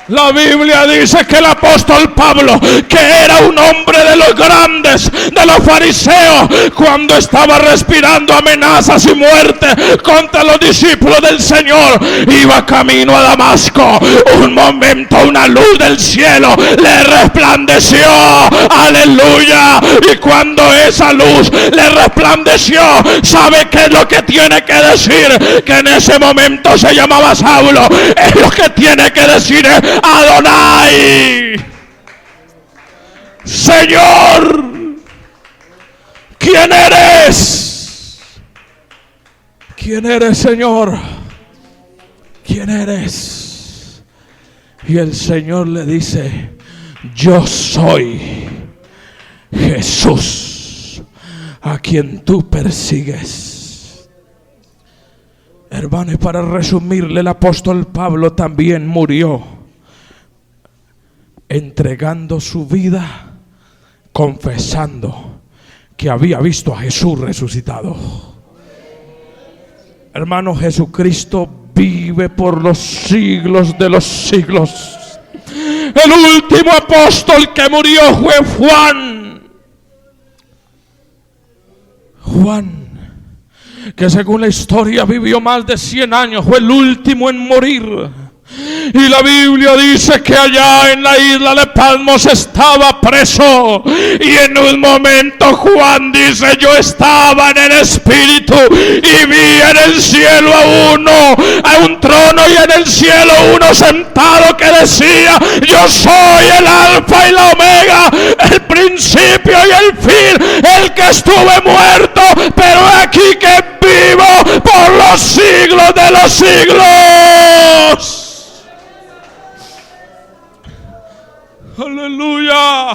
la Biblia dice que el apóstol Pablo, que era un hombre de los grandes, de los fariseos, cuando estaba respirando amenazas y muerte contra los discípulos del Señor, iba camino a Damasco. Un momento, una luz del cielo le resplandeció. Aleluya. Y cuando esa luz le resplandeció, ¿sabe qué es lo que tiene que decir? Que en ese momento se llamaba Saulo. Es lo que tiene que decir es: Adonai, Señor, ¿quién eres? ¿Quién eres, Señor? ¿Quién eres? Y el Señor le dice: yo soy Jesús, a quien tú persigues. Hermano, y para resumirle, el apóstol Pablo también murió entregando su vida, confesando que había visto a Jesús resucitado. Hermano, Jesucristo vive por los siglos de los siglos. El último apóstol que murió fue Juan, que según la historia vivió más de 100 años, fue el último en morir. Y la Biblia dice que allá en la isla de Patmos estaba preso. Y en un momento Juan dice: yo estaba en el Espíritu y vi en el cielo a un trono, y en el cielo uno sentado que decía: yo soy el Alfa y la Omega, el principio y el fin, el que estuve muerto, pero aquí que vivo por los siglos de los siglos. Aleluya.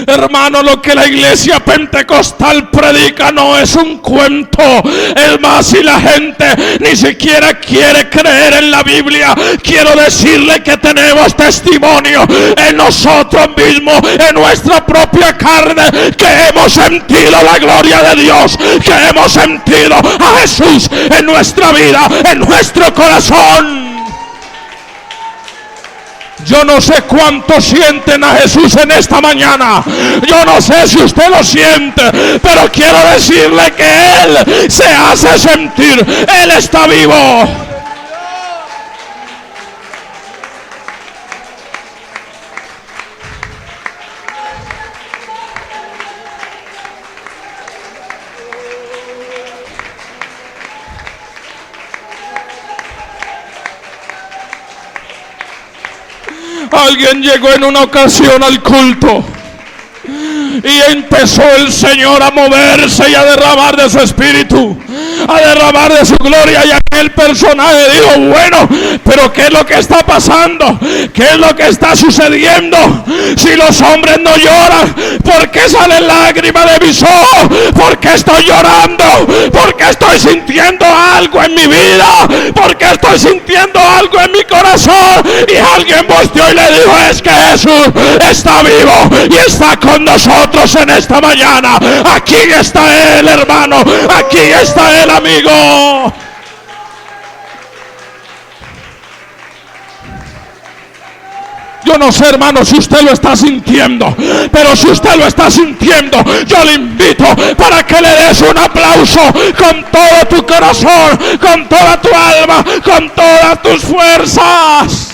Hermano, lo que la iglesia pentecostal predica no es un cuento. Es más, si la gente ni siquiera quiere creer en la Biblia, quiero decirle que tenemos testimonio en nosotros mismos, en nuestra propia carne, que hemos sentido la gloria de Dios, que hemos sentido a Jesús en nuestra vida, en nuestro corazón. Yo no sé cuánto sienten a Jesús en esta mañana. Yo no sé si usted lo siente, pero quiero decirle que Él se hace sentir. Él está vivo. Alguien llegó en una ocasión al culto y empezó el Señor a moverse y a derramar de su espíritu, a derramar de su gloria, y aquel personaje dijo: bueno, pero ¿qué es lo que está pasando? ¿Qué es lo que está sucediendo? Si los hombres no lloran, ¿por qué salen lágrimas de mis ojos? ¿Por qué estoy llorando? ¿Por qué estoy sintiendo algo en mi vida? ¿Por qué estoy sintiendo algo en mi corazón? Y alguien volteó y le dijo: es que Jesús está vivo y está con nosotros en esta mañana. Aquí está Él, hermano. Aquí está Él, amigo. Yo no sé, hermano, si usted lo está sintiendo, pero si usted lo está sintiendo, yo le invito para que le des un aplauso con todo tu corazón, con toda tu alma, con todas tus fuerzas.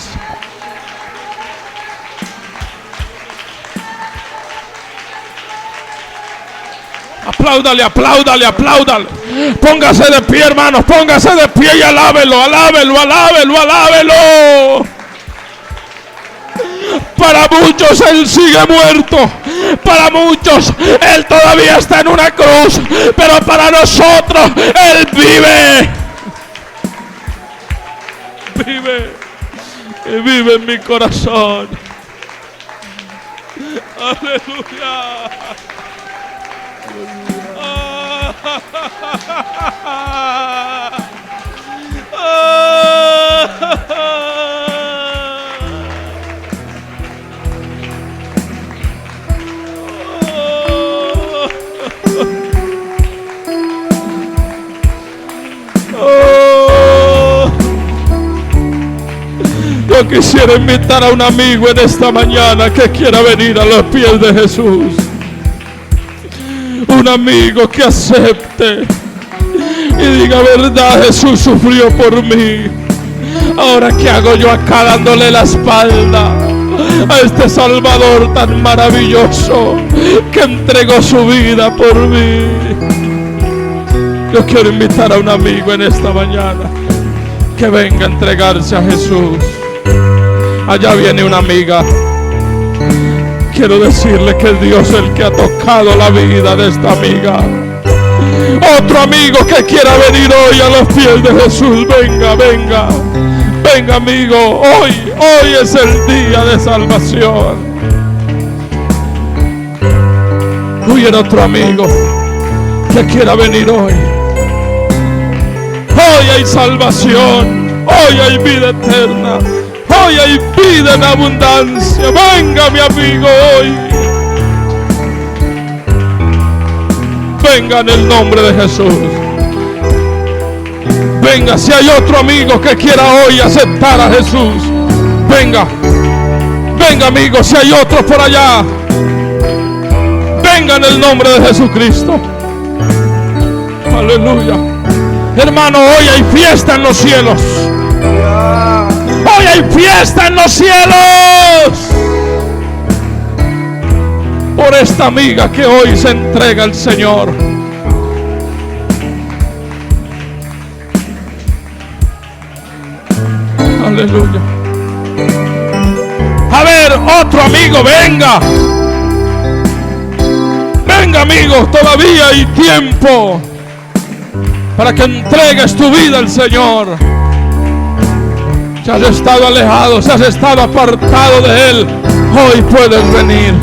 Apláudale, apláudale, apláudale. Póngase de pie, hermanos, póngase de pie y alábelo, alábelo, alábelo, alábelo. Para muchos Él sigue muerto, para muchos Él todavía está en una cruz, pero para nosotros Él vive. Vive en mi corazón. Aleluya. Yo quisiera invitar a un amigo en esta mañana que quiera venir a los pies de Jesús. Un amigo que acepte y diga: verdad, Jesús sufrió por mí. Ahora, ¿qué hago yo acá dándole la espalda a este Salvador tan maravilloso que entregó su vida por mí? Yo quiero invitar a un amigo en esta mañana que venga a entregarse a Jesús. Allá viene una amiga. Quiero decirle que es Dios el que ha tocado la vida de esta amiga. Otro amigo que quiera venir hoy a los pies de Jesús, venga, venga, venga, amigo. Hoy es el día de salvación. Hubiera otro amigo que quiera venir hoy. Hoy hay salvación, hoy hay vida eterna, Hoy hay vida en abundancia. Venga, mi amigo, hoy. Venga en el nombre de Jesús. Venga, si hay otro amigo que quiera hoy aceptar a Jesús, venga. Venga, amigo, si hay otro por allá, venga en el nombre de Jesucristo. Aleluya. Hermano, hoy hay fiesta en los cielos. Hoy hay fiesta en los cielos. Por esta amiga que hoy se entrega al Señor. Aleluya. A ver, otro amigo, venga. Venga, amigo, todavía hay tiempo para que entregues tu vida al Señor. Si has estado alejado, si has estado apartado de Él, hoy puedes venir.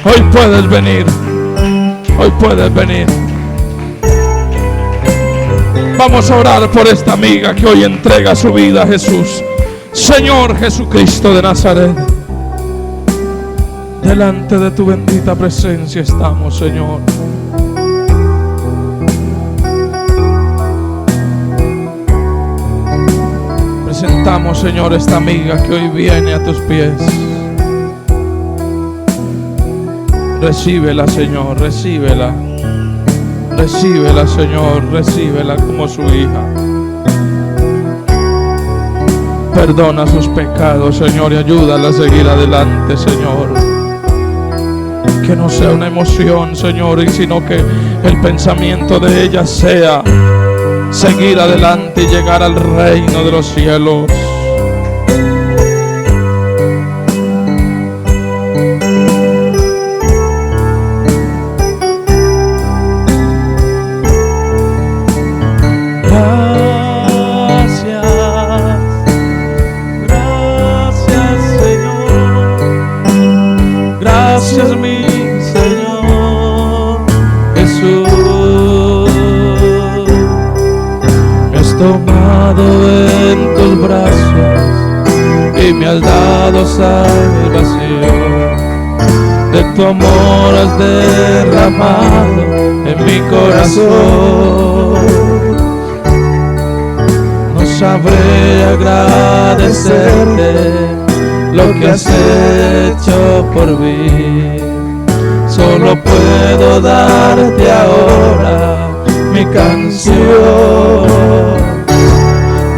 Hoy puedes venir. Hoy puedes venir. Vamos a orar por esta amiga que hoy entrega su vida a Jesús. Señor Jesucristo de Nazaret, delante de tu bendita presencia estamos, Señor. Presentamos, Señor, esta amiga que hoy viene a tus pies. Recíbela, Señor, recíbela. Recíbela, Señor, recíbela como su hija. Perdona sus pecados, Señor, y ayúdala a seguir adelante, Señor. Que no sea una emoción, Señor, sino que el pensamiento de ella sea seguir adelante y llegar al reino de los cielos. Gracias, mi Señor Jesús. Me has tomado en tus brazos y me has dado salvación. De tu amor has derramado en mi corazón. No sabré agradecerte lo que has hecho por mí. Solo puedo darte ahora mi canción.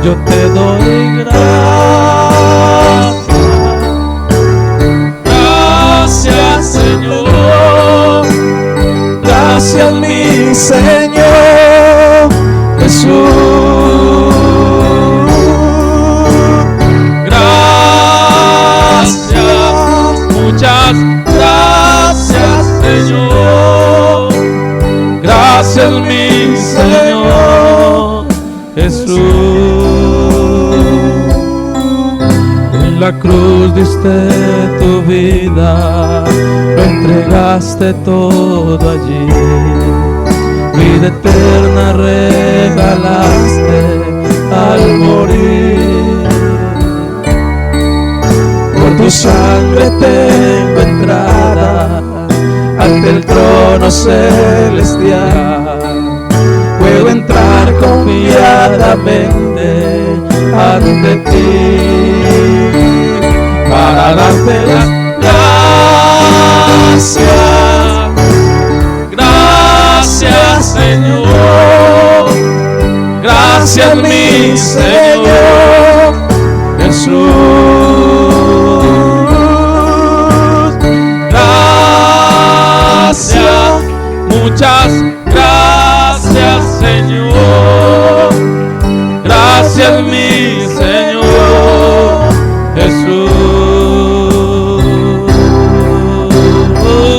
Yo te doy gracias. Gracias, Señor. Gracias, mi Señor Jesús. Muchas gracias, Señor. Gracias, mi Señor Jesús. En la cruz diste tu vida, lo entregaste todo allí. Vida eterna regalaste al morir. Tu sangre tengo entrada ante el trono celestial. Puedo entrar confiadamente ante ti para darte las gracias. Gracias, Señor. Gracias, mi Señor Jesús. Gracias, muchas gracias, Señor. Gracias, mi Señor Jesús.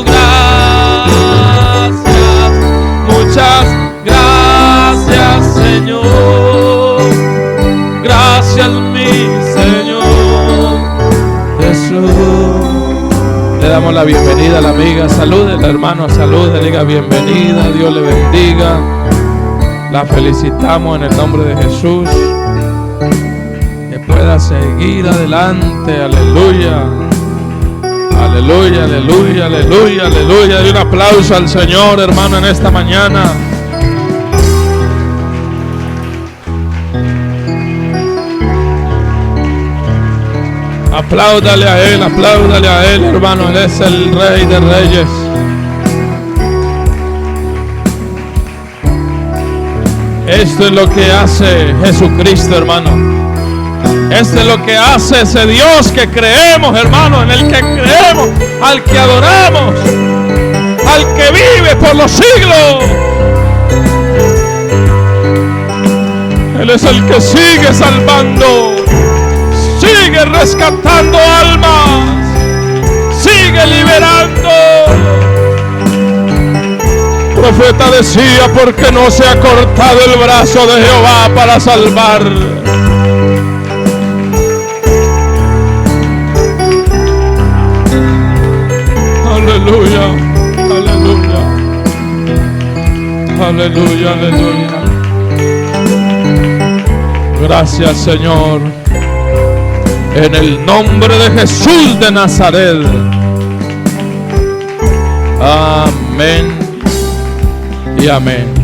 Gracias, muchas gracias, Señor. Gracias, mi Señor Jesús. Le damos la bienvenida a la amiga. Salúdela, hermano, salúdela, diga bienvenida, Dios le bendiga. La felicitamos en el nombre de Jesús. Después pueda seguir adelante. Aleluya. Aleluya, aleluya, aleluya, aleluya. Dale un aplauso al Señor, hermano, en esta mañana. Apláudale a Él, hermano. Él es el Rey de Reyes. Esto es lo que hace Jesucristo, hermano. Esto es lo que hace ese Dios que creemos, hermano, en el que creemos, al que adoramos, al que vive por los siglos. Él es el que sigue salvando, sigue rescatando almas, sigue liberando. El profeta decía: porque no se ha cortado el brazo de Jehová para salvar. Aleluya, aleluya, aleluya, aleluya. Gracias, Señor, en el nombre de Jesús de Nazaret. Amén y amén.